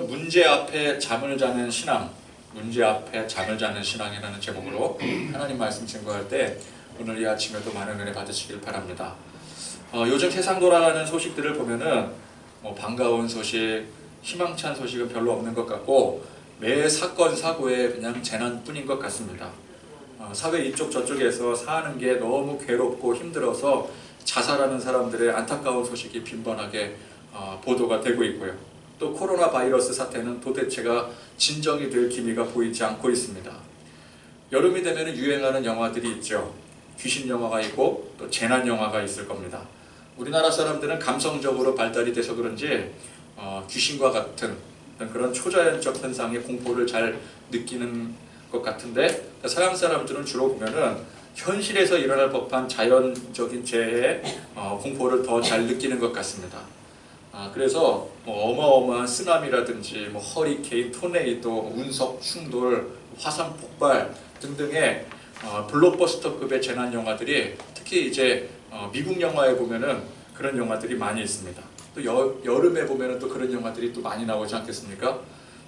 문제 앞에 잠을 자는 신앙, 문제 앞에 잠을 자는 신앙이라는 제목으로 하나님 말씀 증거할 때 오늘 이 아침에도 많은 은혜 받으시길 바랍니다. 요즘 세상 돌아가는 소식들을 보면은 반가운 소식, 희망찬 소식은 별로 없는 것 같고 매 사건 사고에 그냥 재난뿐인 것 같습니다. 사회 이쪽 저쪽에서 사는 게 너무 괴롭고 힘들어서 자살하는 사람들의 안타까운 소식이 빈번하게 보도가 되고 있고요. 또 코로나 바이러스 사태는 도대체가 진정이 될 기미가 보이지 않고 있습니다. 여름이 되면 유행하는 영화들이 있죠. 귀신 영화가 있고 또 재난 영화가 있을 겁니다. 우리나라 사람들은 감성적으로 발달이 돼서 그런지 귀신과 같은 그런 초자연적 현상의 공포를 잘 느끼는 것 같은데, 서양 사람들은 주로 보면은 현실에서 일어날 법한 자연적인 재해의 공포를 더 잘 느끼는 것 같습니다. 그래서 어마어마한 쓰나미라든지 허리케인, 토네이도, 운석 충돌, 화산 폭발 등등의 블록버스터급의 재난 영화들이 특히 이제 미국 영화에 보면은 그런 영화들이 많이 있습니다. 또 여름에 보면은 또 그런 영화들이 또 많이 나오지 않겠습니까?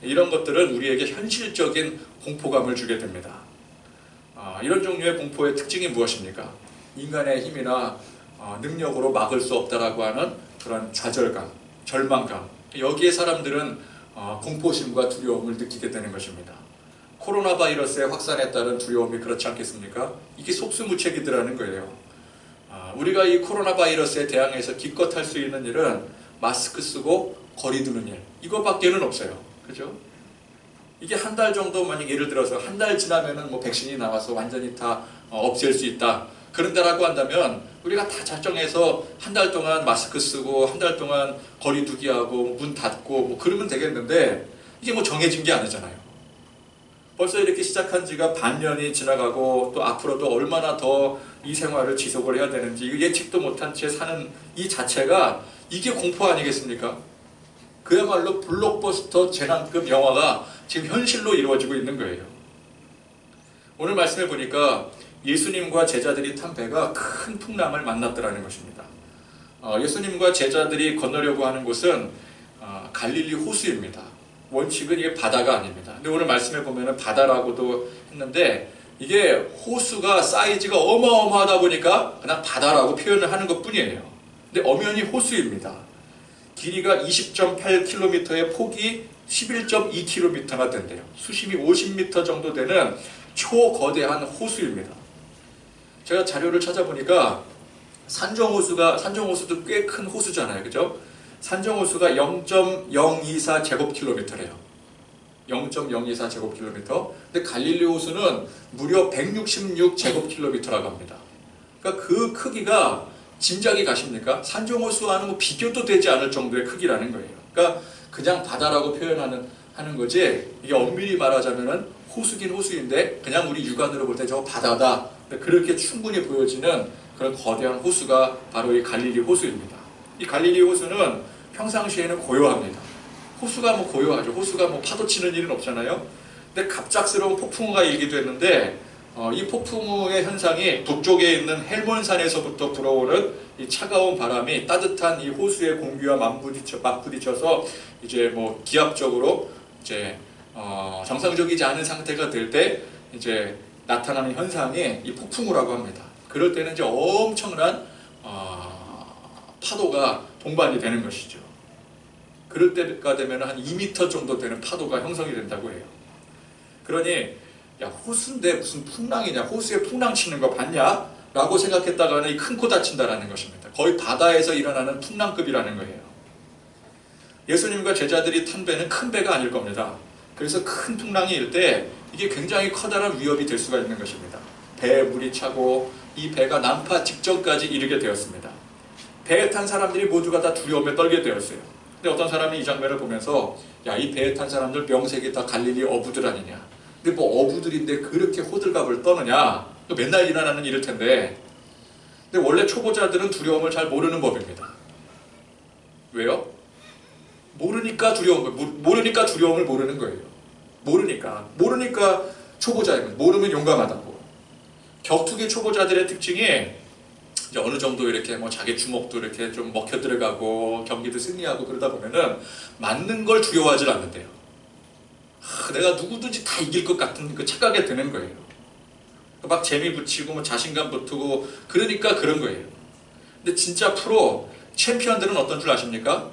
이런 것들은 우리에게 현실적인 공포감을 주게 됩니다. 이런 종류의 공포의 특징이 무엇입니까? 인간의 힘이나 능력으로 막을 수 없다라고 하는 그런 좌절감, 절망감, 여기에 사람들은 공포심과 두려움을 느끼게 되는 것입니다. 코로나 바이러스의 확산에 따른 두려움이 그렇지 않겠습니까? 이게 속수무책이더라는 거예요. 우리가 이 코로나 바이러스에 대항해서 기껏 할 수 있는 일은 마스크 쓰고 거리 두는 일, 이거밖에는 없어요. 그죠? 이게 한 달 정도, 만약 예를 들어서 한 달 지나면은 백신이 나와서 완전히 다 없앨 수 있다, 그런다라고 한다면 우리가 다 작정해서 한 달 동안 마스크 쓰고 한 달 동안 거리 두기하고 문 닫고 그러면 되겠는데, 이게 정해진 게 아니잖아요. 벌써 이렇게 시작한 지가 반년이 지나가고 또 앞으로도 얼마나 더 이 생활을 지속을 해야 되는지 예측도 못한 채 사는 이 자체가 이게 공포 아니겠습니까? 그야말로 블록버스터 재난급 영화가 지금 현실로 이루어지고 있는 거예요. 오늘 말씀해 보니까 예수님과 제자들이 탄 배가 큰 풍랑을 만났더라는 것입니다. 예수님과 제자들이 건너려고 하는 곳은 갈릴리 호수입니다. 원칙은 이게 바다가 아닙니다. 근데 오늘 말씀해 보면은 바다라고도 했는데, 이게 호수가 사이즈가 어마어마하다 보니까 그냥 바다라고 표현을 하는 것 뿐이에요. 근데 엄연히 호수입니다. 길이가 20.8km의 폭이 11.2km나 된대요. 수심이 50m 정도 되는 초거대한 호수입니다. 제가 자료를 찾아보니까 산정호수도 꽤 큰 호수잖아요. 그죠? 산정호수가 0.024제곱킬로미터래요. 0.024제곱킬로미터. 근데 갈릴리 호수는 무려 166제곱킬로미터라고 합니다. 그러니까 그 크기가 짐작이 가십니까? 산정호수와는 비교도 되지 않을 정도의 크기라는 거예요. 그러니까 그냥 바다라고 하는 거지, 이게 엄밀히 말하자면은 호수긴 호수인데 그냥 우리 육안으로 볼 때 저거 바다다, 그렇게 충분히 보여지는 그런 거대한 호수가 바로 이 갈릴리 호수입니다. 이 갈릴리 호수는 평상시에는 고요합니다. 호수가 고요하죠. 호수가 파도 치는 일은 없잖아요. 근데 갑작스러운 폭풍우가 일기도 했는데, 이 폭풍우의 현상이 북쪽에 있는 헬몬산에서부터 불어오는 이 차가운 바람이 따뜻한 이 호수의 공기와 맞부딪혀서 이제 기압적으로 이제 정상적이지 않은 상태가 될 때 이제 나타나는 현상이 이 폭풍우라고 합니다. 그럴 때는 이제 엄청난 파도가 동반이 되는 것이죠. 그럴 때가 되면 한 2m 정도 되는 파도가 형성이 된다고 해요. 그러니 야, 호수인데 무슨 풍랑이냐, 호수에 풍랑 치는 거 봤냐? 라고 생각했다가는 큰 코 다친다라는 것입니다. 거의 바다에서 일어나는 풍랑급이라는 거예요. 예수님과 제자들이 탄 배는 큰 배가 아닐 겁니다. 그래서 큰 풍랑이 일 때 이게 굉장히 커다란 위협이 될 수가 있는 것입니다. 배에 물이 차고 이 배가 난파 직전까지 이르게 되었습니다. 배에 탄 사람들이 모두가 다 두려움에 떨게 되었어요. 근데 어떤 사람이 이 장면을 보면서, 야, 이 배에 탄 사람들 명색이 다 갈릴리 어부들 아니냐, 근데 어부들인데 그렇게 호들갑을 떠느냐, 맨날 일어나는 일일 텐데. 근데 원래 초보자들은 두려움을 잘 모르는 법입니다. 왜요? 모르니까 두려움을 모르는 거예요. 모르니까 초보자입니다. 모르면 용감하다고. 격투기 초보자들의 특징이 이제 어느 정도 이렇게 자기 주먹도 이렇게 좀 먹혀 들어가고 경기도 승리하고 그러다 보면은 맞는 걸 두려워하지 않는데요. 내가 누구든지 다 이길 것 같은 그 착각이 드는 거예요. 막 재미 붙이고 뭐 자신감 붙고 그러니까 그런 거예요. 근데 진짜 프로 챔피언들은 어떤 줄 아십니까?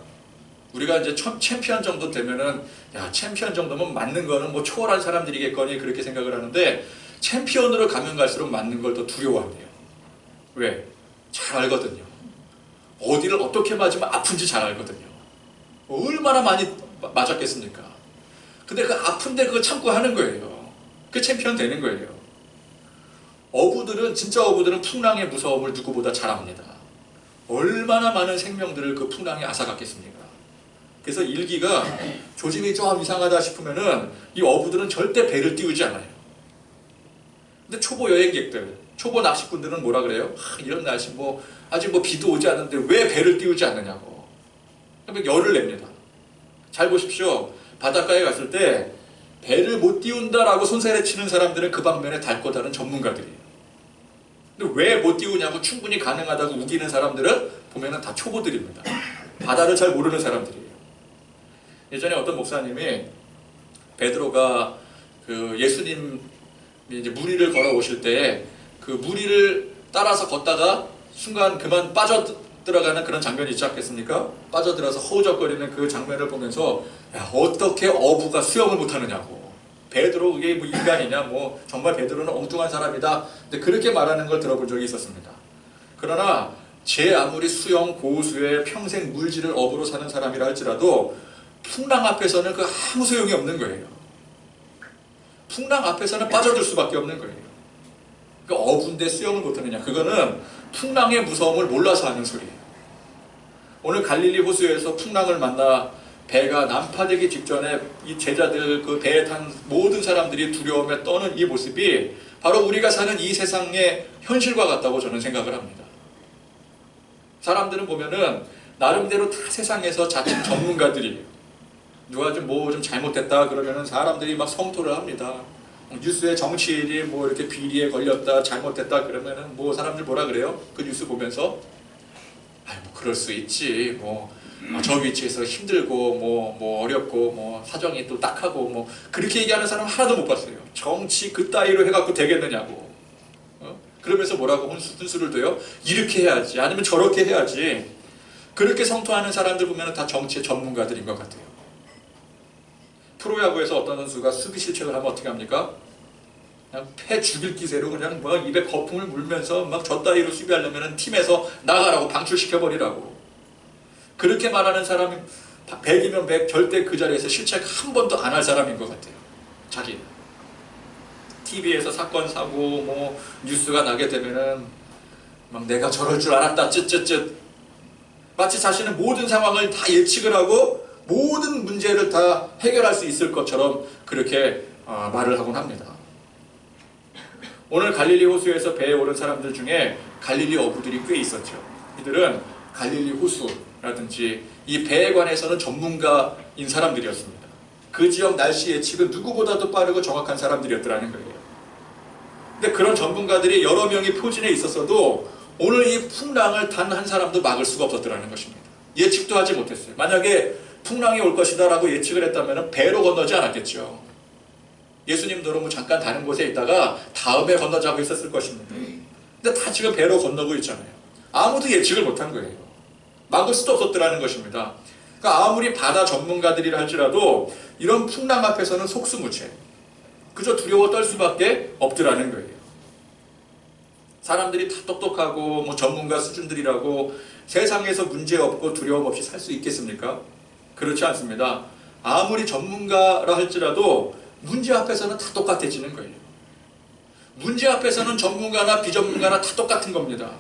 우리가 이제 챔피언 정도 되면은 야 챔피언 정도면 맞는 거는 뭐 초월한 사람들이겠거니 그렇게 생각을 하는데 챔피언으로 가면 갈수록 맞는 걸 더 두려워한대요. 왜? 잘 알거든요. 어디를 어떻게 맞으면 아픈지 잘 알거든요. 얼마나 많이 맞았겠습니까? 근데 그 아픈데 그거 참고 하는 거예요. 그 챔피언 되는 거예요. 어부들은 진짜 어부들은 풍랑의 무서움을 누구보다 잘 압니다. 얼마나 많은 생명들을 그 풍랑에 앗아갔겠습니까? 그래서 일기가 조짐이 좀 이상하다 싶으면은 이 어부들은 절대 배를 띄우지 않아요. 근데 초보 여행객들, 초보 낚시꾼들은 뭐라 그래요? 이런 날씨 뭐 아직 뭐 비도 오지 않는데 왜 배를 띄우지 않느냐고. 그러면 열을 냅니다. 잘 보십시오. 바닷가에 갔을 때 배를 못 띄운다라고 손사래 치는 사람들은 그 방면에 닳고 다른 전문가들이에요. 근데 왜 못 띄우냐고 충분히 가능하다고 우기는 사람들은 보면은 다 초보들입니다. 바다를 잘 모르는 사람들이에요. 예전에 어떤 목사님이 베드로가 그 예수님이 이제 무리를 걸어오실 때 그 무리를 따라서 걷다가 순간 그만 빠져들어가는 그런 장면이 있지 않겠습니까? 빠져들어서 허우적거리는 그 장면을 보면서 야, 어떻게 어부가 수영을 못하느냐고. 베드로 그게 뭐 인간이냐 뭐 정말 베드로는 엉뚱한 사람이다. 근데 그렇게 말하는 걸 들어본 적이 있었습니다. 그러나 제 아무리 수영 고수에 평생 물질을 어부로 사는 사람이라 할지라도 풍랑 앞에서는 그 아무 소용이 없는 거예요. 풍랑 앞에서는 빠져들 수밖에 없는 거예요. 그러니까 어부인데 수영을 못하느냐. 그거는 풍랑의 무서움을 몰라서 하는 소리예요. 오늘 갈릴리 호수에서 풍랑을 만나 배가 난파되기 직전에 이 제자들 그 배에 탄 모든 사람들이 두려움에 떠는 이 모습이 바로 우리가 사는 이 세상의 현실과 같다고 저는 생각을 합니다. 사람들은 보면은 나름대로 다 세상에서 자칭 전문가들이에요. 누가 좀 뭐 좀 잘못됐다 그러면은 사람들이 막 성토를 합니다. 뉴스에 정치인이 뭐 이렇게 비리에 걸렸다 잘못됐다 그러면은 뭐 사람들 뭐라 그래요? 그 뉴스 보면서 아이 뭐 그럴 수 있지 뭐 저 위치에서 힘들고 뭐 어렵고 뭐 사정이 또 딱하고 뭐 그렇게 얘기하는 사람 하나도 못 봤어요. 정치 그따위로 해갖고 되겠느냐고. 그러면서 뭐라고 훈수를 둬요? 이렇게 해야지 아니면 저렇게 해야지. 그렇게 성토하는 사람들 보면 다 정치의 전문가들인 것 같아요. 프로야구에서 어떤 선수가 수비 실책을 하면 어떻게 합니까? 그냥 패 죽일 기세로 그냥 뭐 입에 거품을 물면서 막 저 따위로 수비하려면 팀에서 나가라고 방출시켜버리라고. 그렇게 말하는 사람이 100이면 100 절대 그 자리에서 실책 한 번도 안 할 사람인 것 같아요. 자기 TV에서 사건 사고 뭐 뉴스가 나게 되면은 막 내가 저럴 줄 알았다 쯧쯧쯧 마치 자신은 모든 상황을 다 예측을 하고 모든 문제를 다 해결할 수 있을 것처럼 그렇게 말을 하곤 합니다. 오늘 갈릴리 호수에서 배에 오른 사람들 중에 갈릴리 어부들이 꽤 있었죠. 이들은 갈릴리 호수라든지 이 배에 관해서는 전문가인 사람들이었습니다. 그 지역 날씨 예측은 누구보다도 빠르고 정확한 사람들이었더라는 거예요. 근데 그런 전문가들이 여러 명이 표진에 있었어도 오늘 이 풍랑을 단 한 사람도 막을 수가 없었더라는 것입니다. 예측도 하지 못했어요. 만약에 풍랑이 올 것이다 라고 예측을 했다면 배로 건너지 않았겠죠. 예수님도 뭐 잠깐 다른 곳에 있다가 다음에 건너자고 했었을 것입니다. 근데 다 지금 배로 건너고 있잖아요. 아무도 예측을 못한 거예요. 막을 수도 없었더라는 것입니다. 그러니까 아무리 바다 전문가들이라 할지라도 이런 풍랑 앞에서는 속수무책, 그저 두려워 떨 수밖에 없더라는 거예요. 사람들이 다 똑똑하고 뭐 전문가 수준들이라고 세상에서 문제 없고 두려움 없이 살 수 있겠습니까? 그렇지 않습니다. 아무리 전문가라 할지라도 문제 앞에서는 다 똑같아지는 거예요. 문제 앞에서는 전문가나 비전문가나 다 똑같은 겁니다.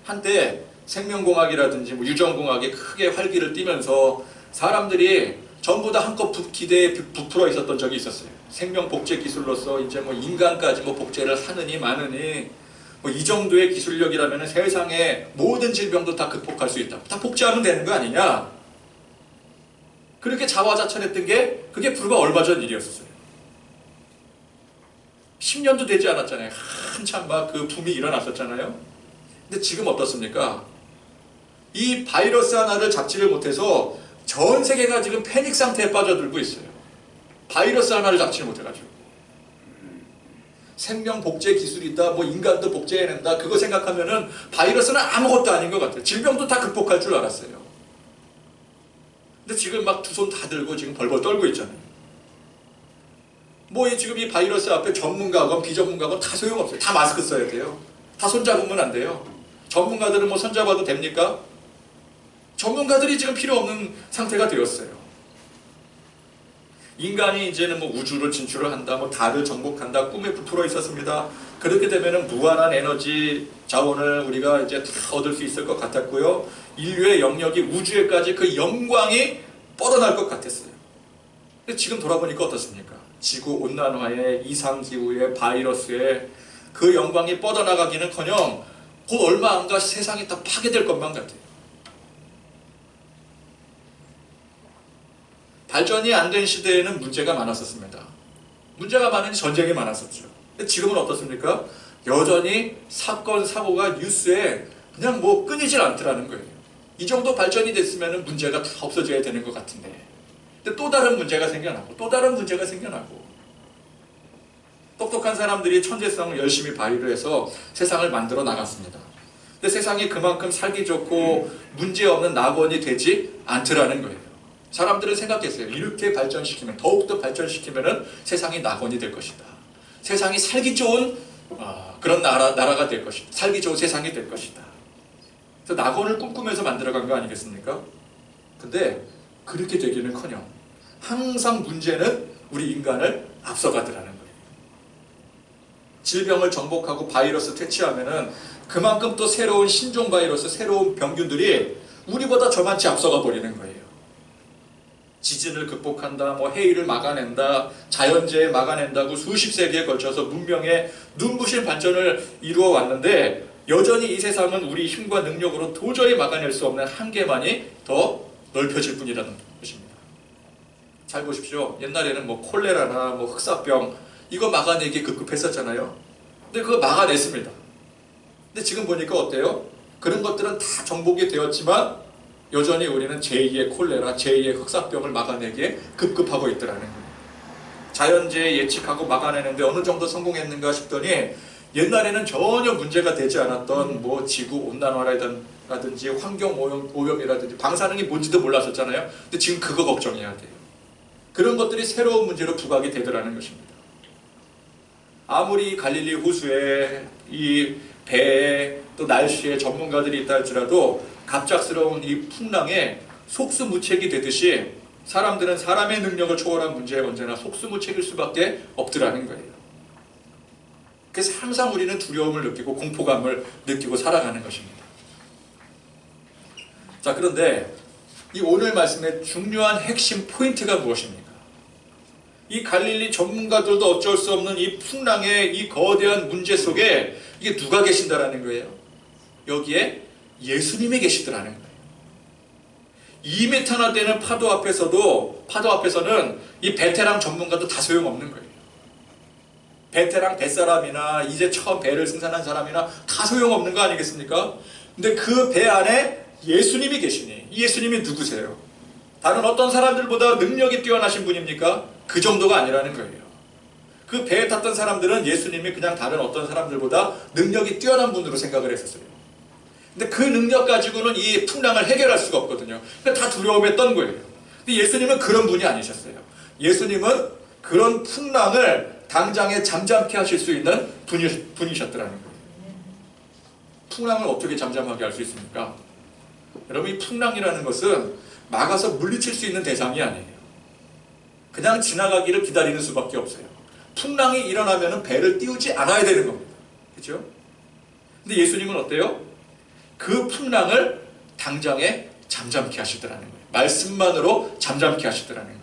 한때 생명공학이라든지 뭐 유전공학이 크게 활기를 띠면서 사람들이 전부 다 한껏 기대에 부풀어 있었던 적이 있었어요. 생명복제 기술로서 이제 뭐 인간까지 뭐 복제를 하느니 마느니 뭐 이 정도의 기술력이라면 세상의 모든 질병도 다 극복할 수 있다. 다 복제하면 되는 거 아니냐? 그렇게 자화자찬했던 게 그게 불과 얼마 전 일이었어요. 10년도 되지 않았잖아요. 한참 막 그 붐이 일어났었잖아요. 근데 지금 어떻습니까? 이 바이러스 하나를 잡지를 못해서 전 세계가 지금 패닉 상태에 빠져들고 있어요. 바이러스 하나를 잡지 못해가지고. 생명 복제 기술이 있다, 뭐 인간도 복제해낸다, 그거 생각하면은 바이러스는 아무것도 아닌 것 같아요. 질병도 다 극복할 줄 알았어요. 근데 지금 막 두 손 다 들고 지금 벌벌 떨고 있잖아요. 뭐 지금 이 바이러스 앞에 전문가건 비전문가건 다 소용없어요. 다 마스크 써야 돼요. 다 손잡으면 안 돼요. 전문가들은 뭐 손잡아도 됩니까? 전문가들이 지금 필요 없는 상태가 되었어요. 인간이 이제는 뭐 우주를 진출을 한다, 뭐 달을 정복한다, 꿈에 부풀어 있었습니다. 그렇게 되면은 무한한 에너지 자원을 우리가 이제 다 얻을 수 있을 것 같았고요. 인류의 영역이 우주에까지 그 영광이 뻗어날 것 같았어요. 근데 지금 돌아보니까 어떻습니까? 지구 온난화에, 이상기후에, 바이러스에 그 영광이 뻗어나가기는커녕 곧 얼마 안 가 세상이 다 파괴될 것만 같아요. 발전이 안 된 시대에는 문제가 많았었습니다. 문제가 많으니 전쟁이 많았었죠. 근데 지금은 어떻습니까? 여전히 사건, 사고가 뉴스에 그냥 뭐 끊이질 않더라는 거예요. 이 정도 발전이 됐으면 문제가 다 없어져야 되는 것 같은데. 근데 또 다른 문제가 생겨나고, 또 다른 문제가 생겨나고. 똑똑한 사람들이 천재성을 열심히 발휘를 해서 세상을 만들어 나갔습니다. 근데 세상이 그만큼 살기 좋고 문제없는 낙원이 되지 않더라는 거예요. 사람들은 생각했어요. 이렇게 발전시키면, 더욱더 발전시키면 세상이 낙원이 될 것이다. 세상이 살기 좋은 그런 나라가 될 것이다. 살기 좋은 세상이 될 것이다. 그래서 낙원을 꿈꾸면서 만들어간 거 아니겠습니까? 근데 그렇게 되기는커녕 항상 문제는 우리 인간을 앞서가더라는 거예요. 질병을 정복하고 바이러스 퇴치하면은 그만큼 또 새로운 신종 바이러스, 새로운 병균들이 우리보다 저만치 앞서가 버리는 거예요. 지진을 극복한다, 뭐 해일을 막아낸다, 자연재해 막아낸다고 수십 세기에 걸쳐서 문명의 눈부신 발전을 이루어 왔는데 여전히 이 세상은 우리 힘과 능력으로 도저히 막아낼 수 없는 한계만이 더 넓혀질 뿐이라는 것입니다. 잘 보십시오. 옛날에는 뭐 콜레라나 뭐 흑사병 이거 막아내기 급급했었잖아요. 근데 그거 막아냈습니다. 근데 지금 보니까 어때요? 그런 것들은 다 정복이 되었지만 여전히 우리는 제2의 콜레라, 제2의 흑사병을 막아내기에 급급하고 있더라는 거예요. 자연재해 예측하고 막아내는데 어느 정도 성공했는가 싶더니 옛날에는 전혀 문제가 되지 않았던 뭐 지구 온난화라든지 환경 오염이라든지 방사능이 뭔지도 몰랐었잖아요. 근데 지금 그거 걱정해야 돼요. 그런 것들이 새로운 문제로 부각이 되더라는 것입니다. 아무리 갈릴리 호수에 이 배에 또 날씨에 전문가들이 있다 할지라도 갑작스러운 이 풍랑에 속수무책이 되듯이 사람들은 사람의 능력을 초월한 문제에 언제나 속수무책일 수밖에 없더라는 거예요. 그래서 항상 우리는 두려움을 느끼고 공포감을 느끼고 살아가는 것입니다. 자, 그런데 이 오늘 말씀의 중요한 핵심 포인트가 무엇입니까? 이 갈릴리 전문가들도 어쩔 수 없는 이 풍랑의 이 거대한 문제 속에 이게 누가 계신다라는 거예요? 여기에 예수님이 계시더라는 거예요. 2m나 되는 파도 앞에서는 이 베테랑 전문가도 다 소용없는 거예요. 베테랑 뱃사람이나 이제 처음 배를 승선한 사람이나 다 소용없는 거 아니겠습니까? 근데 그 배 안에 예수님이 계시니 이 예수님이 누구세요? 다른 어떤 사람들보다 능력이 뛰어나신 분입니까? 그 정도가 아니라는 거예요. 그 배에 탔던 사람들은 예수님이 그냥 다른 어떤 사람들보다 능력이 뛰어난 분으로 생각을 했었어요. 근데 그 능력 가지고는 이 풍랑을 해결할 수가 없거든요. 그러니까 다 두려움했던 거예요. 근데 예수님은 그런 분이 아니셨어요. 예수님은 그런 풍랑을 당장에 잠잠케 하실 수 있는 분이셨더라는 거예요. 풍랑을 어떻게 잠잠하게 할 수 있습니까? 여러분, 이 풍랑이라는 것은 막아서 물리칠 수 있는 대상이 아니에요. 그냥 지나가기를 기다리는 수밖에 없어요. 풍랑이 일어나면 배를 띄우지 않아야 되는 겁니다. 그렇죠? 근데 예수님은 어때요? 그 풍랑을 당장에 잠잠케 하시더라는 거예요. 말씀만으로 잠잠케 하시더라는 거예요.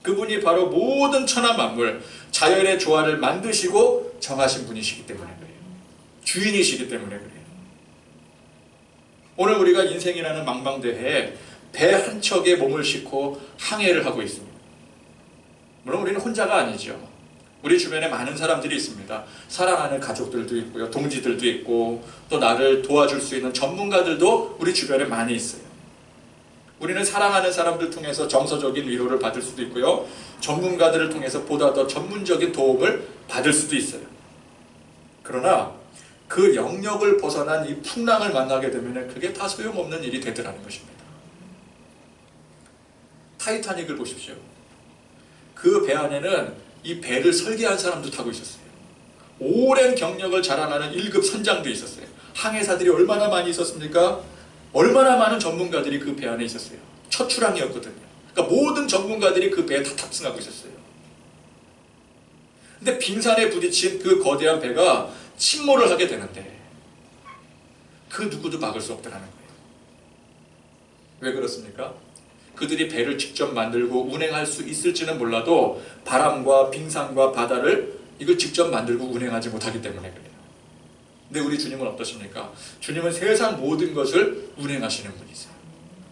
그분이 바로 모든 천하 만물, 자연의 조화를 만드시고 정하신 분이시기 때문에 그래요. 주인이시기 때문에 그래요. 오늘 우리가 인생이라는 망망대해에 배 한 척에 몸을 싣고 항해를 하고 있습니다. 물론 우리는 혼자가 아니죠. 우리 주변에 많은 사람들이 있습니다. 사랑하는 가족들도 있고요, 동지들도 있고, 또 나를 도와줄 수 있는 전문가들도 우리 주변에 많이 있어요. 우리는 사랑하는 사람들 통해서 정서적인 위로를 받을 수도 있고요. 전문가들을 통해서 보다 더 전문적인 도움을 받을 수도 있어요. 그러나 그 영역을 벗어난 이 풍랑을 만나게 되면 그게 다 소용없는 일이 되더라는 것입니다. 타이타닉을 보십시오. 그 배 안에는 이 배를 설계한 사람도 타고 있었어요. 오랜 경력을 자랑하는 1급 선장도 있었어요. 항해사들이 얼마나 많이 있었습니까? 얼마나 많은 전문가들이 그 배 안에 있었어요. 첫 출항이었거든요. 그러니까 모든 전문가들이 그 배에 다 탑승하고 있었어요. 근데 빙산에 부딪힌 그 거대한 배가 침몰을 하게 되는데 그 누구도 막을 수 없다는 거예요. 왜 그렇습니까? 그들이 배를 직접 만들고 운행할 수 있을지는 몰라도 바람과 빙산과 바다를 이걸 직접 만들고 운행하지 못하기 때문에 그래요. 근데 우리 주님은 어떠십니까? 주님은 세상 모든 것을 운행하시는 분이세요.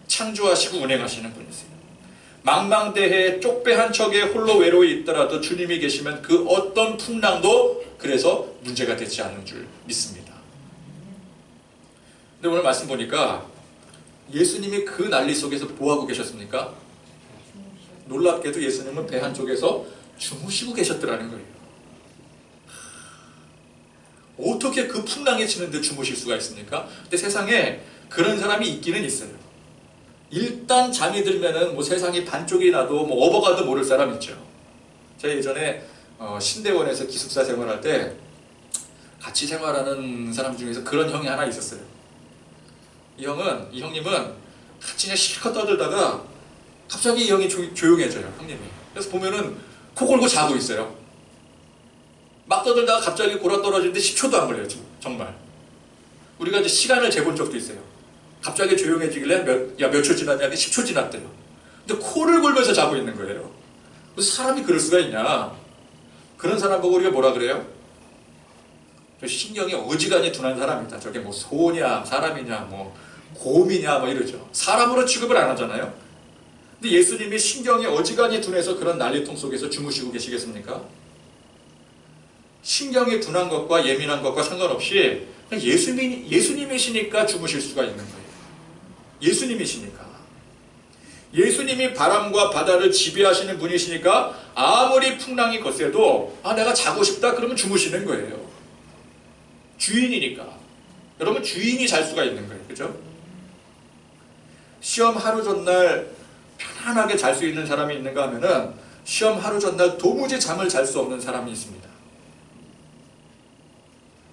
창조하시고 운행하시는 분이세요. 망망대해에 쪽배 한 척에 홀로 외로이 있더라도 주님이 계시면 그 어떤 풍랑도 그래서 문제가 되지 않는 줄 믿습니다. 근데 오늘 말씀 보니까 예수님이 그 난리 속에서 뭐하고 계셨습니까? 놀랍게도 예수님은 배 한쪽에서 주무시고 계셨더라는 거예요. 어떻게 그 풍랑에 치는데 주무실 수가 있습니까? 근데 세상에 그런 사람이 있기는 있어요. 일단 잠이 들면은 뭐 세상이 반쪽이 나도 뭐 업어가도 모를 사람 있죠. 제가 예전에 신대원에서 기숙사 생활할 때 같이 생활하는 사람 중에서 그런 형이 하나 있었어요. 이 형님은 같이 그냥 실컷 떠들다가 갑자기 이 형이 조용해져요. 형님이. 그래서 보면은 코 골고 자고 있어요. 막 떠들다가 갑자기 골아 떨어지는데 10초도 안 걸려요. 정말. 우리가 이제 시간을 재본 적도 있어요. 갑자기 조용해지길래 몇 초 지났냐? 10초 지났대요. 근데 코를 골면서 자고 있는 거예요. 무슨 사람이 그럴 수가 있냐? 그런 사람 보고 우리가 뭐라 그래요? 저 신경이 어지간히 둔한 사람이다. 저게 뭐 소냐, 사람이냐, 뭐 곰이냐, 뭐 이러죠. 사람으로 취급을 안 하잖아요. 근데 예수님이 신경이 어지간히 둔해서 그런 난리통 속에서 주무시고 계시겠습니까? 신경이 둔한 것과 예민한 것과 상관없이 그냥 예수님이시니까 주무실 수가 있는 거예요. 예수님이시니까. 예수님이 바람과 바다를 지배하시는 분이시니까 아무리 풍랑이 거세도 내가 자고 싶다 그러면 주무시는 거예요. 주인이니까. 여러분 주인이 잘 수가 있는 거예요. 그죠? 시험 하루 전날 편안하게 잘 수 있는 사람이 있는가 하면은 시험 하루 전날 도무지 잠을 잘 수 없는 사람이 있습니다.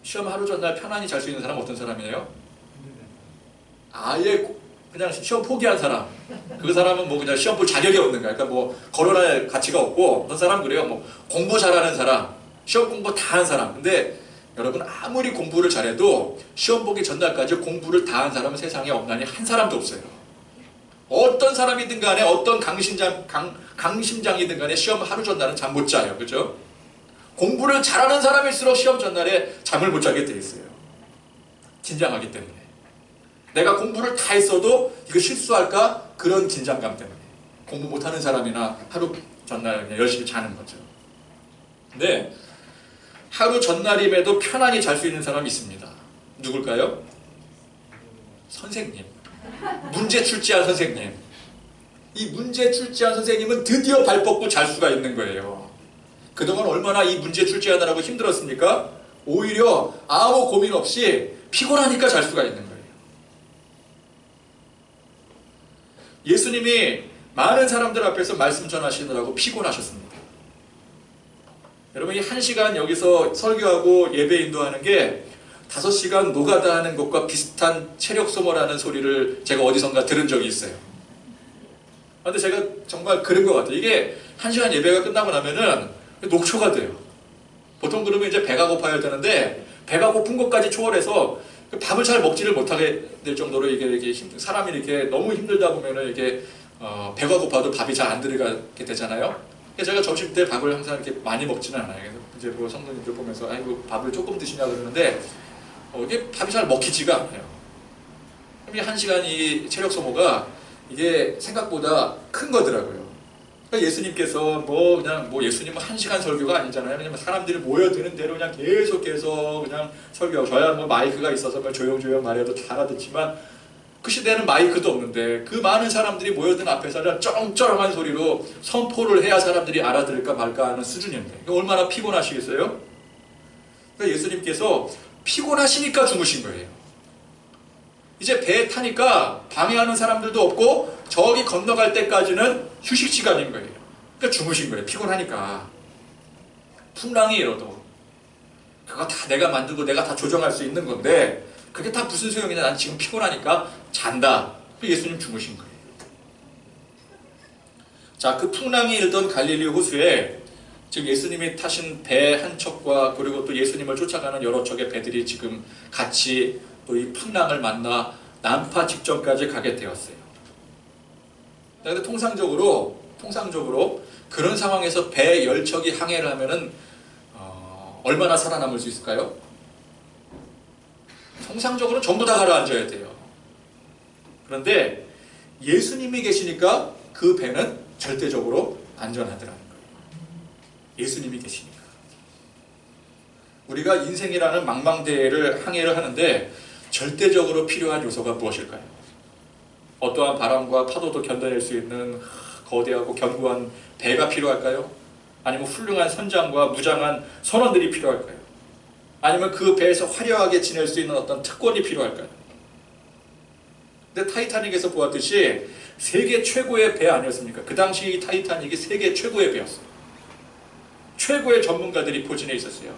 시험 하루 전날 편안히 잘 수 있는 사람은 어떤 사람이에요? 아예 그냥 시험 포기한 사람. 그 사람은 뭐 그냥 시험 볼 자격이 없는 거야. 그러니까 뭐 거론할 가치가 없고 어떤 사람 그래요. 뭐 공부 잘하는 사람, 시험 공부 다 한 사람. 근데 여러분 아무리 공부를 잘해도 시험 보기 전날까지 공부를 다 한 사람은 세상에 없나니 한 사람도 없어요. 어떤 사람이든 간에 어떤 강심장이든 간에 시험 하루 전날은 잠 못 자요. 그죠? 공부를 잘하는 사람일수록 시험 전날에 잠을 못 자게 돼 있어요. 긴장하기 때문에. 내가 공부를 다 했어도 이거 실수할까? 그런 긴장감 때문에. 공부 못하는 사람이나 하루 전날 그냥 열심히 자는 거죠. 근데 하루 전날임에도 편안히 잘 수 있는 사람이 있습니다. 누굴까요? 선생님. 문제 출제한 선생님. 이 문제 출제한 선생님은 드디어 발 뻗고 잘 수가 있는 거예요. 그동안 얼마나 이 문제 출제하느라고 힘들었습니까? 오히려 아무 고민 없이 피곤하니까 잘 수가 있는 거예요. 예수님이 많은 사람들 앞에서 말씀 전하시느라고 피곤하셨습니다. 여러분 이 1시간 여기서 설교하고 예배 인도하는 게 5시간 노가다 하는 것과 비슷한 체력 소모라는 소리를 제가 어디선가 들은 적이 있어요. 근데 제가 정말 그런 것 같아요. 이게 1시간 예배가 끝나고 나면은 녹초가 돼요. 보통 그러면 이제 배가 고파야 되는데 배가 고픈 것까지 초월해서 밥을 잘 먹지를 못하게 될 정도로 이게 사람이 이렇게 너무 힘들다 보면은 이게 배가 고파도 밥이 잘 안 들어가게 되잖아요. 그래서 제가 점심 때 밥을 항상 이렇게 많이 먹지는 않아요. 그래서 이제 뭐 성도님들 보면서 아이고 밥을 조금 드시냐 그러는데 이게 밥이 잘 먹히지가 않아요. 그럼 1시간 이 체력 소모가 이게 생각보다 큰 거더라고요. 그러니까 예수님께서 예수님은 1시간 설교가 아니잖아요. 왜냐면 사람들이 모여드는 대로 그냥 계속해서 그냥 설교하고 저야 뭐 마이크가 있어서 조용조용 말해도 다 알아듣지만 그 시대에는 마이크도 없는데 그 많은 사람들이 모여든 앞에서 쩌렁쩌렁한 소리로 선포를 해야 사람들이 알아들을까 말까 하는 수준인데 얼마나 피곤하시겠어요? 그러니까 예수님께서 피곤하시니까 주무신 거예요. 이제 배에 타니까 방해하는 사람들도 없고 저기 건너갈 때까지는 휴식 시간인 거예요. 그러니까 주무신 거예요. 피곤하니까. 풍랑이 일어도 그거 다 내가 만들고 내가 다 조정할 수 있는 건데 그게 다 무슨 소용이냐. 난 지금 피곤하니까 잔다. 예수님 주무신 거예요. 자, 그 풍랑이 일던 갈릴리 호수에 지금 예수님이 타신 배 한 척과 그리고 또 예수님을 쫓아가는 여러 척의 배들이 지금 같이 또 이 풍랑을 만나 난파 직전까지 가게 되었어요. 그런데 통상적으로 그런 상황에서 배 10척이 항해를 하면은 얼마나 살아남을 수 있을까요? 통상적으로 전부 다 가라앉아야 돼요. 그런데 예수님이 계시니까 그 배는 절대적으로 안전하더라는 거예요. 예수님이 계시니까. 우리가 인생이라는 망망대해를 항해를 하는데 절대적으로 필요한 요소가 무엇일까요? 어떠한 바람과 파도도 견뎌낼 수 있는 거대하고 견고한 배가 필요할까요? 아니면 훌륭한 선장과 무장한 선원들이 필요할까요? 아니면 그 배에서 화려하게 지낼 수 있는 어떤 특권이 필요할까요? 근데 타이타닉에서 보았듯이 세계 최고의 배 아니었습니까? 그 당시 이 타이타닉이 세계 최고의 배였어요. 최고의 전문가들이 포진해 있었어요.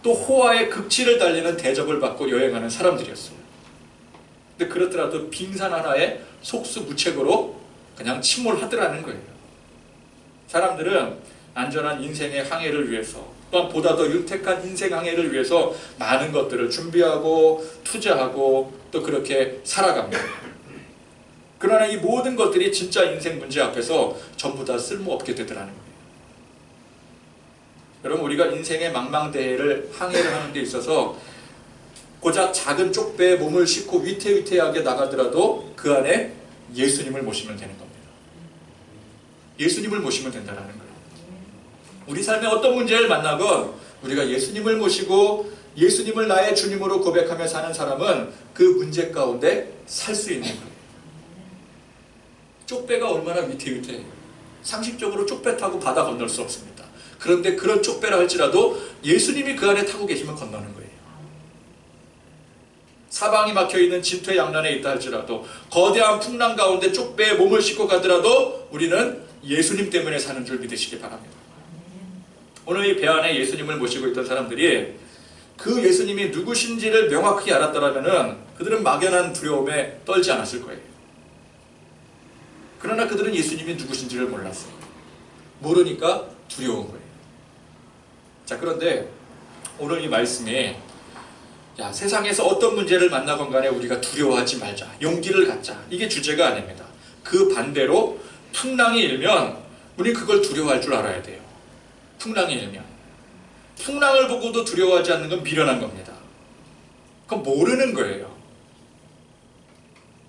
또 호화의 극치를 달리는 대접을 받고 여행하는 사람들이었어요. 근데 그렇더라도 빙산 하나에 속수무책으로 그냥 침몰하더라는 거예요. 사람들은 안전한 인생의 항해를 위해서 또한 보다 더 윤택한 인생 항해를 위해서 많은 것들을 준비하고 투자하고 또 그렇게 살아갑니다. 그러나 이 모든 것들이 진짜 인생 문제 앞에서 전부 다 쓸모없게 되더라는 거예요. 여러분, 우리가 인생의 망망대해를 항해를 하는 데 있어서 고작 작은 쪽배에 몸을 싣고 위태위태하게 나가더라도 그 안에 예수님을 모시면 되는 겁니다. 예수님을 모시면 된다는 거예요. 우리 삶에 어떤 문제를 만나건 우리가 예수님을 모시고 예수님을 나의 주님으로 고백하며 사는 사람은 그 문제 가운데 살 수 있는 거예요. 쪽배가 얼마나 위태위태해요. 상식적으로 쪽배 타고 바다 건널 수 없습니다. 그런데 그런 쪽배라 할지라도 예수님이 그 안에 타고 계시면 건너는 거예요. 사방이 막혀있는 진퇴양난에 있다 할지라도 거대한 풍랑 가운데 쪽배에 몸을 싣고 가더라도 우리는 예수님 때문에 사는 줄 믿으시기 바랍니다. 오늘 이 배 안에 예수님을 모시고 있던 사람들이 그 예수님이 누구신지를 명확히 알았더라면 그들은 막연한 두려움에 떨지 않았을 거예요. 그러나 그들은 예수님이 누구신지를 몰랐어요. 모르니까 두려운 거예요. 자, 그런데 오늘 이 말씀이 세상에서 어떤 문제를 만나건 간에 우리가 두려워하지 말자, 용기를 갖자, 이게 주제가 아닙니다. 그 반대로 풍랑이 일면 우리 그걸 두려워할 줄 알아야 돼요. 풍랑이 일면 풍랑을 보고도 두려워하지 않는 건 미련한 겁니다. 그건 모르는 거예요.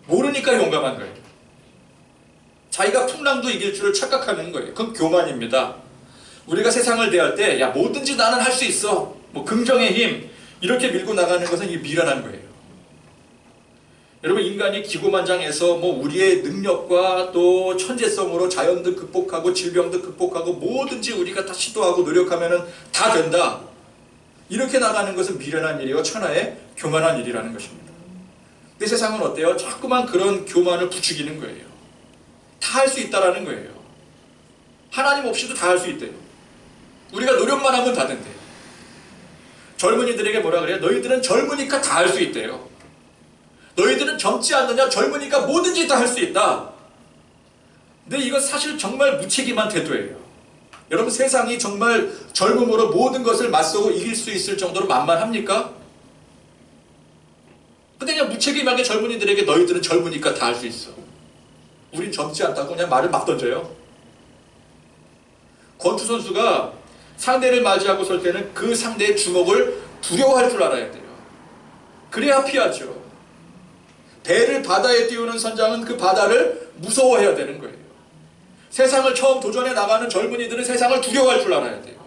모르니까 용감한 거예요. 자기가 풍랑도 이길 줄을 착각하는 거예요. 그건 교만입니다. 우리가 세상을 대할 때 뭐든지 나는 할 수 있어, 긍정의 힘 이렇게 밀고 나가는 것은 이게 미련한 거예요. 여러분, 인간이 기고만장해서 우리의 능력과 또 천재성으로 자연도 극복하고 질병도 극복하고 뭐든지 우리가 다 시도하고 노력하면 다 된다, 이렇게 나가는 것은 미련한 일이요 천하의 교만한 일이라는 것입니다. 근데 세상은 어때요? 자꾸만 그런 교만을 부추기는 거예요. 다 할 수 있다라는 거예요. 하나님 없이도 다 할 수 있대요. 우리가 노력만 하면 다 된대요. 젊은이들에게 뭐라 그래요? 너희들은 젊으니까 다 할 수 있대요. 너희들은 젊지 않느냐? 젊으니까 뭐든지 다 할 수 있다. 근데 이건 사실 정말 무책임한 태도예요. 여러분, 세상이 정말 젊음으로 모든 것을 맞서고 이길 수 있을 정도로 만만합니까? 근데 그냥 무책임하게 젊은이들에게 너희들은 젊으니까 다 할 수 있어, 우린 젊지 않다고 그냥 말을 막 던져요. 권투 선수가 상대를 맞이하고 설 때는 그 상대의 주먹을 두려워할 줄 알아야 돼요. 그래야 피하죠. 배를 바다에 띄우는 선장은 그 바다를 무서워해야 되는 거예요. 세상을 처음 도전해 나가는 젊은이들은 세상을 두려워할 줄 알아야 돼요.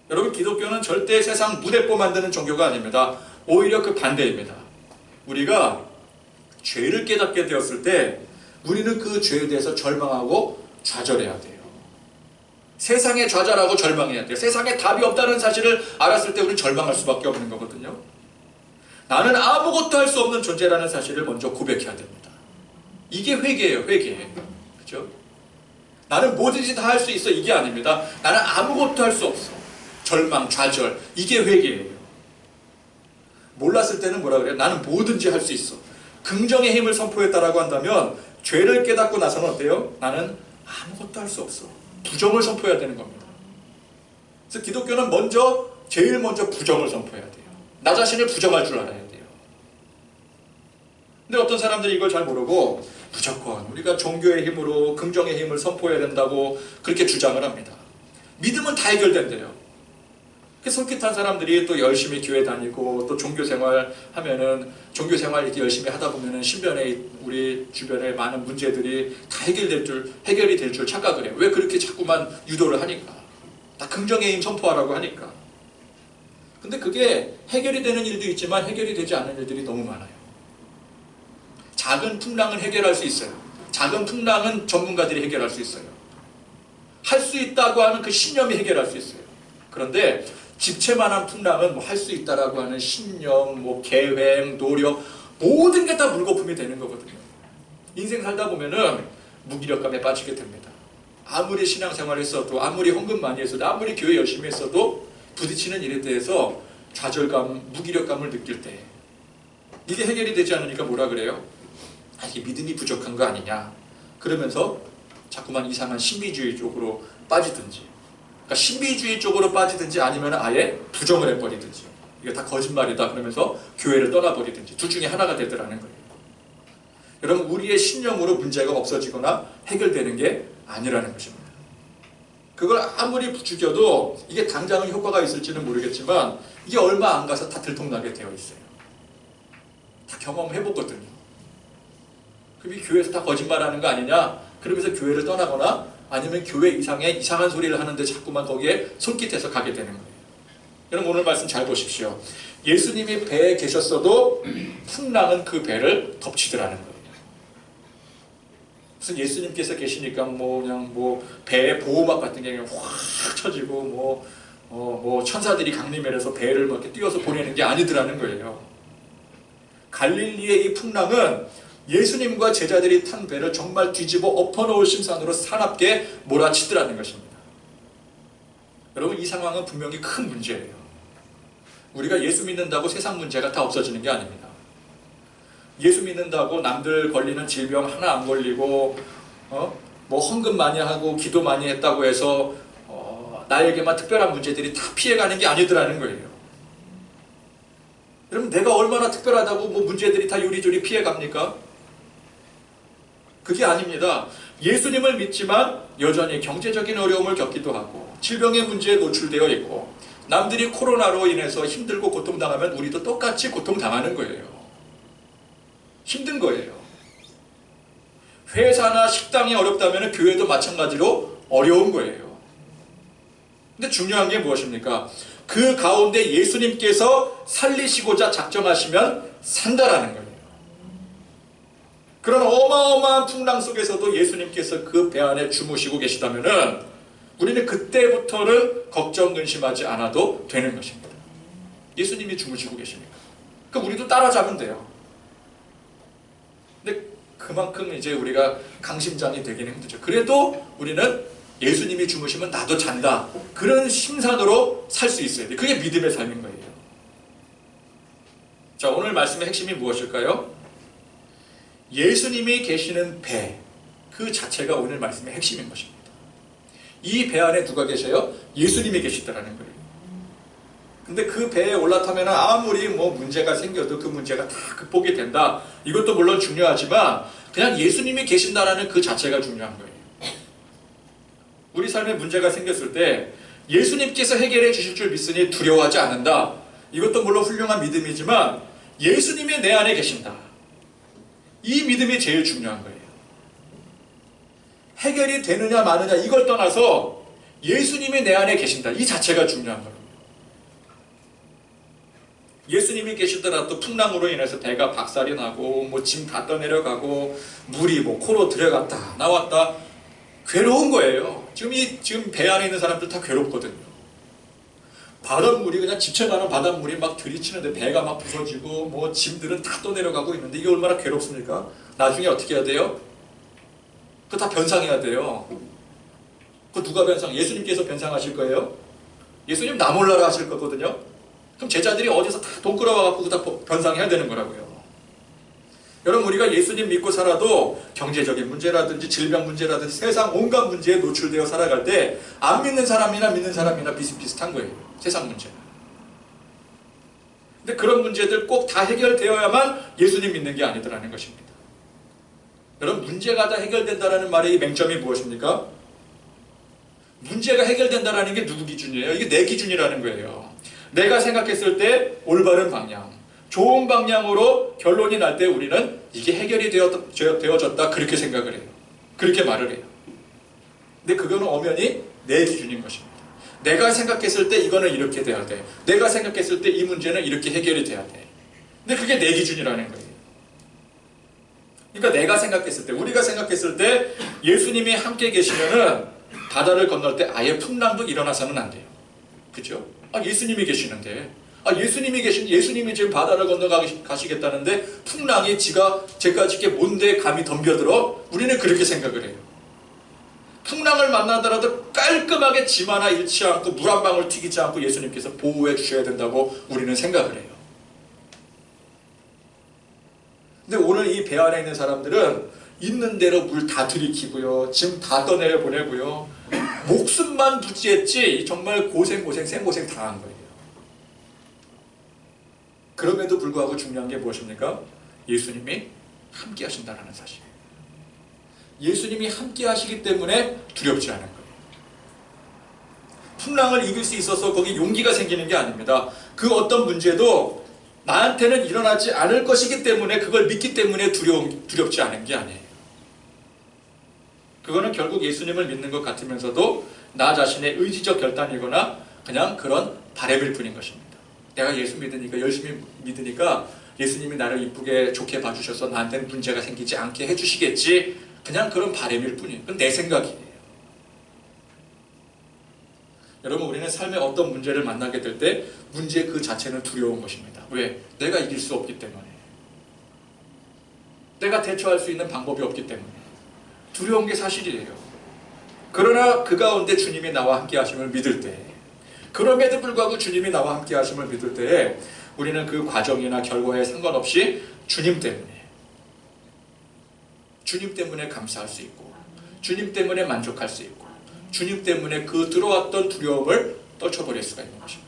여러분, 기독교는 절대 세상 무대뽀 만드는 종교가 아닙니다. 오히려 그 반대입니다. 우리가 죄를 깨닫게 되었을 때 우리는 그 죄에 대해서 절망하고 좌절해야 돼요. 세상에 좌절하고 절망해야 돼요. 세상에 답이 없다는 사실을 알았을 때 우리는 절망할 수밖에 없는 거거든요. 나는 아무것도 할 수 없는 존재라는 사실을 먼저 고백해야 됩니다. 이게 회개예요. 회개. 그렇죠? 나는 뭐든지 다 할 수 있어. 이게 아닙니다. 나는 아무것도 할 수 없어. 절망, 좌절. 이게 회개예요. 몰랐을 때는 뭐라 그래요? 나는 뭐든지 할 수 있어. 긍정의 힘을 선포했다라고 한다면 죄를 깨닫고 나서는 어때요? 나는 아무것도 할 수 없어. 부정을 선포해야 되는 겁니다. 그래서 기독교는 제일 먼저 부정을 선포해야 돼요. 나 자신을 부정할 줄 알아야 돼요. 근데 어떤 사람들이 이걸 잘 모르고 무조건 우리가 종교의 힘으로 긍정의 힘을 선포해야 된다고 그렇게 주장을 합니다. 믿음은 다 해결된대요. 솔깃한 사람들이 또 열심히 교회 다니고 또 종교생활 하면은 종교생활 이렇게 열심히 하다 보면은 신변에 우리 주변에 많은 문제들이 다 해결이 될 줄 착각을 해요. 왜 그렇게 자꾸만 유도를 하니까. 다 긍정의 힘 선포하라고 하니까. 근데 그게 해결이 되는 일도 있지만 해결이 되지 않는 일들이 너무 많아요. 작은 풍랑은 해결할 수 있어요. 작은 풍랑은 전문가들이 해결할 수 있어요. 할 수 있다고 하는 그 신념이 해결할 수 있어요. 그런데 집채만한 풍랑은 할 수 있다라고 하는 신념, 계획, 노력 모든 게 다 물거품이 되는 거거든요. 인생 살다 보면은 무기력감에 빠지게 됩니다. 아무리 신앙생활 했어도, 아무리 헌금 많이 했어도, 아무리 교회 열심히 했어도 부딪히는 일에 대해서 좌절감, 무기력감을 느낄 때 이게 해결이 되지 않으니까 뭐라 그래요? 이게 믿음이 부족한 거 아니냐. 그러면서 자꾸만 이상한 신비주의 쪽으로 빠지든지, 그러니까 신비주의 쪽으로 빠지든지 아니면 아예 부정을 해버리든지, 이게 다 거짓말이다 그러면서 교회를 떠나버리든지 둘 중에 하나가 되더라는 거예요. 여러분, 우리의 신념으로 문제가 없어지거나 해결되는 게 아니라는 것입니다. 그걸 아무리 부추겨도 이게 당장은 효과가 있을지는 모르겠지만 이게 얼마 안 가서 다 들통나게 되어 있어요. 다 경험해보거든요. 그럼 이 교회에서 다 거짓말하는 거 아니냐? 그러면서 교회를 떠나거나 아니면 교회 이상의 이상한 소리를 하는데 자꾸만 거기에 손깃해서 가게 되는 거예요. 여러분, 오늘 말씀 잘 보십시오. 예수님이 배에 계셨어도 풍랑은 그 배를 덮치더라는 거예요. 무슨 예수님께서 계시니까 그냥 배에 보호막 같은 게 확 쳐지고 천사들이 강림해서 배를 이렇게 띄워서 보내는 게 아니더라는 거예요. 갈릴리의 이 풍랑은 예수님과 제자들이 탄 배를 정말 뒤집어 엎어놓을 심산으로 사납게 몰아치더라는 것입니다. 여러분, 이 상황은 분명히 큰 문제예요. 우리가 예수 믿는다고 세상 문제가 다 없어지는 게 아닙니다. 예수 믿는다고 남들 걸리는 질병 하나 안 걸리고 헌금 많이 하고 기도 많이 했다고 해서 나에게만 특별한 문제들이 다 피해가는 게 아니더라는 거예요. 여러분, 내가 얼마나 특별하다고 문제들이 다 요리조리 피해갑니까? 그게 아닙니다. 예수님을 믿지만 여전히 경제적인 어려움을 겪기도 하고 질병의 문제에 노출되어 있고 남들이 코로나로 인해서 힘들고 고통당하면 우리도 똑같이 고통당하는 거예요. 힘든 거예요. 회사나 식당이 어렵다면 교회도 마찬가지로 어려운 거예요. 근데 중요한 게 무엇입니까? 그 가운데 예수님께서 살리시고자 작정하시면 산다라는 거예요. 그런 어마어마한 풍랑 속에서도 예수님께서 그 배 안에 주무시고 계시다면은 우리는 그때부터는 걱정 근심하지 않아도 되는 것입니다. 예수님이 주무시고 계십니까? 그럼 우리도 따라잡으면 돼요. 근데 그만큼 이제 우리가 강심장이 되기는 힘들죠. 그래도 우리는 예수님이 주무시면 나도 잔다. 그런 심산으로 살 수 있어야 돼요. 그게 믿음의 삶인 거예요. 자, 오늘 말씀의 핵심이 무엇일까요? 예수님이 계시는 배, 그 자체가 오늘 말씀의 핵심인 것입니다. 이 배 안에 누가 계셔요? 예수님이 계시다라는 거예요. 근데 그 배에 올라타면 아무리 문제가 생겨도 그 문제가 다 극복이 된다. 이것도 물론 중요하지만 그냥 예수님이 계신다라는 그 자체가 중요한 거예요. 우리 삶에 문제가 생겼을 때 예수님께서 해결해 주실 줄 믿으니 두려워하지 않는다. 이것도 물론 훌륭한 믿음이지만 예수님이 내 안에 계신다. 이 믿음이 제일 중요한 거예요. 해결이 되느냐 마느냐 이걸 떠나서 예수님이 내 안에 계신다. 이 자체가 중요한 거예요. 예수님이 계시더라도 풍랑으로 인해서 배가 박살이 나고 뭐 짐 다 떠내려가고 물이 뭐 코로 들어갔다 나왔다 괴로운 거예요. 지금 배 안에 있는 사람들 다 괴롭거든요. 바닷물이 그냥 지쳐가는 바닷물이 막 들이치는데 배가 막 부서지고 뭐 짐들은 다 떠내려가고 있는데 이게 얼마나 괴롭습니까? 나중에 어떻게 해야 돼요? 그거 다 변상해야 돼요. 그거 누가 변상? 예수님께서 변상하실 거예요? 예수님 나 몰라라 하실 거거든요. 그럼 제자들이 어디서 다 돈 끌어와갖고 다 변상해야 되는 거라고요. 여러분 우리가 예수님 믿고 살아도 경제적인 문제라든지 질병 문제라든지 세상 온갖 문제에 노출되어 살아갈 때 안 믿는 사람이나 믿는 사람이나 비슷비슷한 거예요. 세상 문제. 근데 그런 문제들 꼭 다 해결되어야만 예수님 믿는 게 아니더라는 것입니다. 여러분 문제가 다 해결된다라는 말의 맹점이 무엇입니까? 문제가 해결된다라는 게 누구 기준이에요? 이게 내 기준이라는 거예요. 내가 생각했을 때 올바른 방향, 좋은 방향으로 결론이 날 때 우리는 이게 해결이 되어졌다 그렇게 생각을 해요. 그렇게 말을 해요. 근데 그거는 엄연히 내 기준인 것입니다. 내가 생각했을 때 이거는 이렇게 돼야 돼. 내가 생각했을 때 이 문제는 이렇게 해결이 돼야 돼. 근데 그게 내 기준이라는 거예요. 그러니까 내가 생각했을 때, 우리가 생각했을 때 예수님이 함께 계시면은 바다를 건널 때 아예 풍랑도 일어나서는 안 돼요. 그죠? 예수님이 계시는데, 예수님이 지금 바다를 건너가시겠다는데 풍랑이 제까지 게 뭔데 감히 덤벼들어? 우리는 그렇게 생각을 해요. 풍랑을 만나더라도 깔끔하게 짐 하나 잃지 않고 물 한 방울 튀기지 않고 예수님께서 보호해 주셔야 된다고 우리는 생각을 해요. 근데 오늘 이 배 안에 있는 사람들은 있는 대로 물 다 들이키고요. 짐 다 떠내려 보내고요. 목숨만 부지했지 정말 생고생 다 한 거예요. 그럼에도 불구하고 중요한 게 무엇입니까? 예수님이 함께 하신다는 사실. 예수님이 함께 하시기 때문에 두렵지 않은 거예요. 풍랑을 이길 수 있어서 거기 용기가 생기는 게 아닙니다. 그 어떤 문제도 나한테는 일어나지 않을 것이기 때문에 그걸 믿기 때문에 두렵지 않은 게 아니에요. 그거는 결국 예수님을 믿는 것 같으면서도 나 자신의 의지적 결단이거나 그냥 그런 바람일 뿐인 것입니다. 내가 예수 믿으니까 열심히 믿으니까 예수님이 나를 이쁘게 좋게 봐주셔서 나한테는 문제가 생기지 않게 해주시겠지. 그냥 그런 바람일 뿐이에요. 그건 내 생각이에요. 여러분 우리는 삶의 어떤 문제를 만나게 될 때 문제 그 자체는 두려운 것입니다. 왜? 내가 이길 수 없기 때문에. 내가 대처할 수 있는 방법이 없기 때문에. 두려운 게 사실이에요. 그러나 그 가운데 주님이 나와 함께 하심을 믿을 때, 그럼에도 불구하고 주님이 나와 함께 하심을 믿을 때 우리는 그 과정이나 결과에 상관없이 주님 때문에 감사할 수 있고 주님 때문에 만족할 수 있고 주님 때문에 그 들어왔던 두려움을 떨쳐버릴 수가 있는 것입니다.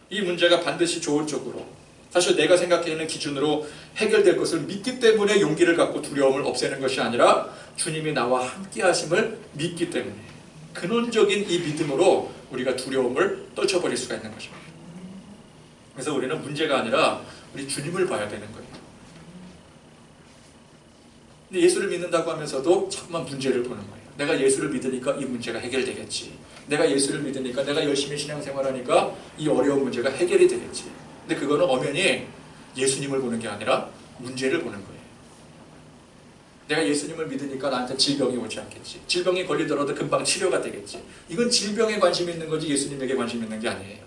이 문제가 반드시 좋은 쪽으로, 사실 내가 생각하는 기준으로 해결될 것을 믿기 때문에 용기를 갖고 두려움을 없애는 것이 아니라 주님이 나와 함께 하심을 믿기 때문에 근원적인 이 믿음으로 우리가 두려움을 떨쳐버릴 수가 있는 것입니다. 그래서 우리는 문제가 아니라 우리 주님을 봐야 되는 거예요. 근데 예수를 믿는다고 하면서도 자꾸만 문제를 보는 거예요. 내가 예수를 믿으니까 이 문제가 해결되겠지. 내가 예수를 믿으니까, 내가 열심히 신앙생활하니까 이 어려운 문제가 해결이 되겠지. 근데 그거는 엄연히 예수님을 보는 게 아니라 문제를 보는 거예요. 내가 예수님을 믿으니까 나한테 질병이 오지 않겠지. 질병이 걸리더라도 금방 치료가 되겠지. 이건 질병에 관심이 있는 거지 예수님에게 관심이 있는 게 아니에요.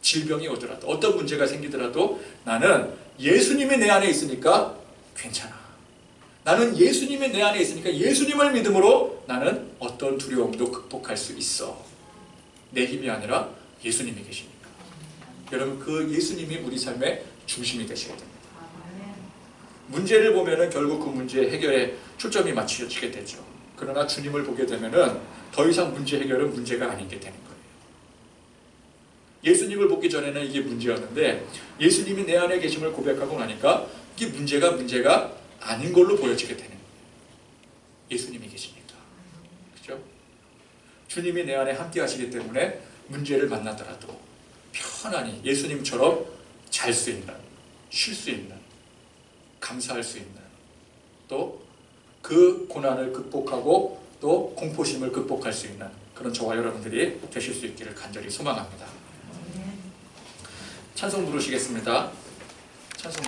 질병이 오더라도, 어떤 문제가 생기더라도 나는 예수님이 내 안에 있으니까 괜찮아. 나는 예수님이 내 안에 있으니까 예수님을 믿음으로 나는 어떤 두려움도 극복할 수 있어. 내 힘이 아니라 예수님이 계시니까. 여러분 그 예수님이 우리 삶의 중심이 되셔야 됩니다. 문제를 보면은 결국 그 문제의 해결에 초점이 맞춰지게 되죠. 그러나 주님을 보게 되면은 더 이상 문제 해결은 문제가 아닌 게 되는 거예요. 예수님을 보기 전에는 이게 문제였는데 예수님이 내 안에 계심을 고백하고 나니까 이게 문제가 아닌 걸로 보여지게 되는 거예요. 예수님이 계시니까. 그죠? 주님이 내 안에 함께 하시기 때문에 문제를 만나더라도 편안히 예수님처럼 잘 수 있는, 쉴 수 있는, 감사할 수 있는, 또 그 고난을 극복하고 또 공포심을 극복할 수 있는 그런 저와 여러분들이 되실 수 있기를 간절히 소망합니다. 찬송 부르시겠습니다. 찬송.